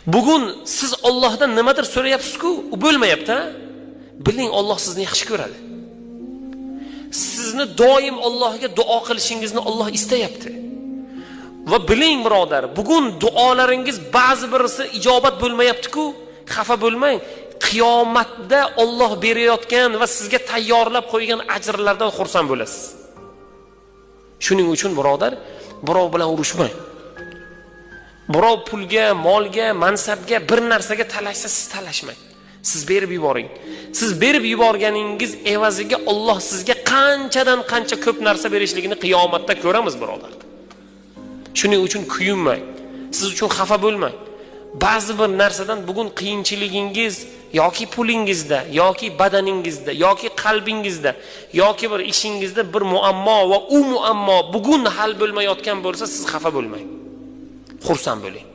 Bugun siz Allohdan nimadir so'rayapsiz-ku, u bo'lmayapti. Biling, Alloh sizni yaxshi ko'radi. Sizni doim Allohga duo qilishingizni Alloh istayapti. Va biling birodar, bugun duolaringiz ba'zi birisi ijobat bo'lmayapti-ku, xafa bo'lmang. Qiyomatda Alloh berayotgan va sizga tayyorlab qo'ygan ajrlardan xursand bo'lasiz. Shuning uchun birodar, birov bilan urushmang. Birov pulga, molga, mansabga, bir narsaga talashsa siz talashmang. Siz berib yuboring. Siz berib yuborganingiz evaziga Alloh sizga qanchadan qancha ko'p narsa berishligini qiyomatda ko'ramiz birodar. Shuning uchun kuyinmang. Siz uchun xafa bo'lmang. Ba'zi bir narsadan bugun qiyinchiligingiz yoki pulingizda, yoki badaningizda, yoki qalbingizda, yoki bir ishingizda bir muammo va u muammo bugun hal bo'lmayotgan bo'lsa, siz xafa bo'lmang. Xursand bo'ling.